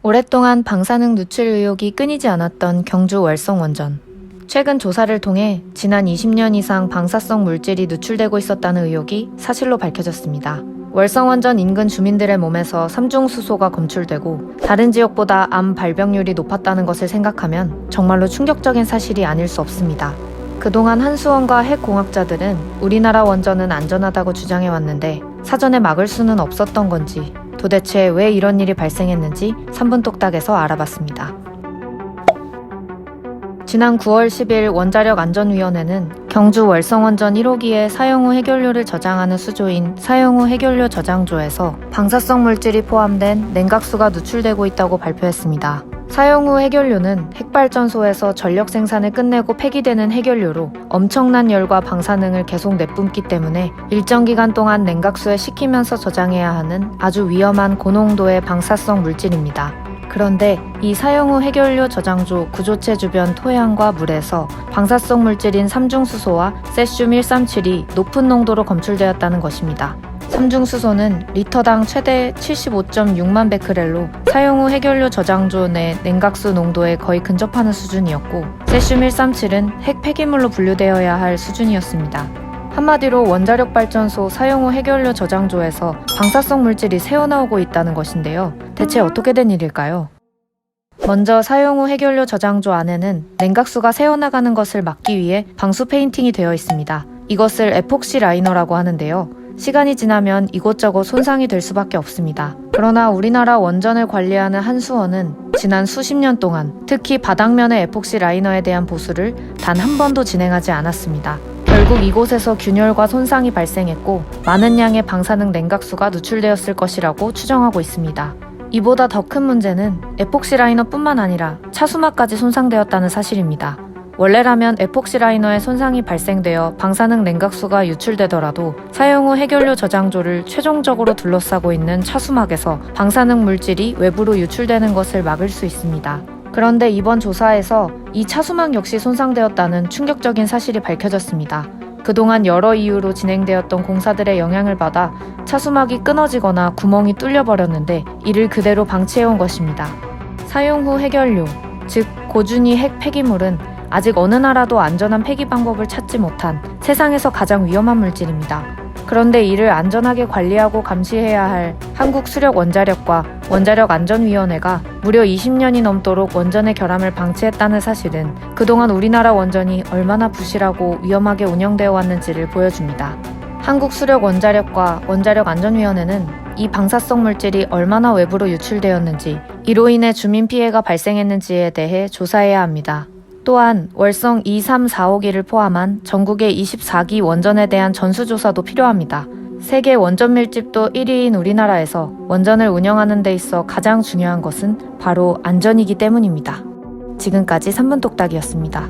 오랫동안 방사능 누출 의혹이 끊이지 않았던 경주 월성원전. 최근 조사를 통해 지난 20년 이상 방사성 물질이 누출되고 있었다는 의혹이 사실로 밝혀졌습니다. 월성원전 인근 주민들의 몸에서 삼중수소가 검출되고 다른 지역보다 암 발병률이 높았다는 것을 생각하면 정말로 충격적인 사실이 아닐 수 없습니다. 그동안 한수원과 핵공학자들은 우리나라 원전은 안전하다고 주장해왔는데 사전에 막을 수는 없었던 건지, 도대체 왜 이런 일이 발생했는지 3분 똑딱에서 알아봤습니다. 지난 9월 10일 원자력안전위원회는 경주 월성원전 1호기의 사용 후 해결료를 저장하는 수조인 사용 후 해결료 저장조에서 방사성 물질이 포함된 냉각수가 누출되고 있다고 발표했습니다. 사용 후 해결료는 핵발전소에서 전력 생산을 끝내고 폐기되는 해결료로 엄청난 열과 방사능을 계속 내뿜기 때문에 일정 기간 동안 냉각수에 식히면서 저장해야 하는 아주 위험한 고농도의 방사성 물질입니다. 그런데 이 사용 후 해결료 저장조 구조체 주변 토양과 물에서 방사성 물질인 삼중수소와 세슘 137이 높은 농도로 검출되었다는 것입니다. 삼중수소는 리터당 최대 75.6만 베크렐로 사용 후 해결료 저장조 내 냉각수 농도에 거의 근접하는 수준이었고, 세슘 137은 핵 폐기물로 분류되어야 할 수준이었습니다. 한마디로 원자력 발전소 사용 후 해결료 저장조에서 방사성 물질이 새어나오고 있다는 것인데요. 대체 어떻게 된 일일까요? 먼저 사용 후 해결료 저장조 안에는 냉각수가 새어나가는 것을 막기 위해 방수 페인팅이 되어 있습니다. 이것을 에폭시 라이너라고 하는데요. 시간이 지나면 이곳저곳 손상이 될 수밖에 없습니다. 그러나 우리나라 원전을 관리하는 한수원은 지난 수십 년 동안 특히 바닥면의 에폭시 라이너에 대한 보수를 단 한 번도 진행하지 않았습니다. 결국 이곳에서 균열과 손상이 발생했고 많은 양의 방사능 냉각수가 누출되었을 것이라고 추정하고 있습니다. 이보다 더 큰 문제는 에폭시 라이너뿐만 아니라 차수막까지 손상되었다는 사실입니다. 원래라면 에폭시 라이너에 손상이 발생되어 방사능 냉각수가 유출되더라도 사용 후 해결료 저장조를 최종적으로 둘러싸고 있는 차수막에서 방사능 물질이 외부로 유출되는 것을 막을 수 있습니다. 그런데 이번 조사에서 이 차수막 역시 손상되었다는 충격적인 사실이 밝혀졌습니다. 그동안 여러 이유로 진행되었던 공사들의 영향을 받아 차수막이 끊어지거나 구멍이 뚫려버렸는데 이를 그대로 방치해온 것입니다. 사용 후 해결료, 즉 고준위 핵 폐기물은 아직 어느 나라도 안전한 폐기 방법을 찾지 못한 세상에서 가장 위험한 물질입니다. 그런데 이를 안전하게 관리하고 감시해야 할 한국수력원자력과 원자력안전위원회가 무려 20년이 넘도록 원전의 결함을 방치했다는 사실은 그동안 우리나라 원전이 얼마나 부실하고 위험하게 운영되어 왔는지를 보여줍니다. 한국수력원자력과 원자력안전위원회는 이 방사성 물질이 얼마나 외부로 유출되었는지, 이로 인해 주민 피해가 발생했는지에 대해 조사해야 합니다. 또한 월성 2, 3, 4호기를 포함한 전국의 24기 원전에 대한 전수조사도 필요합니다. 세계 원전 밀집도 1위인 우리나라에서 원전을 운영하는 데 있어 가장 중요한 것은 바로 안전이기 때문입니다. 지금까지 3분 똑딱이었습니다.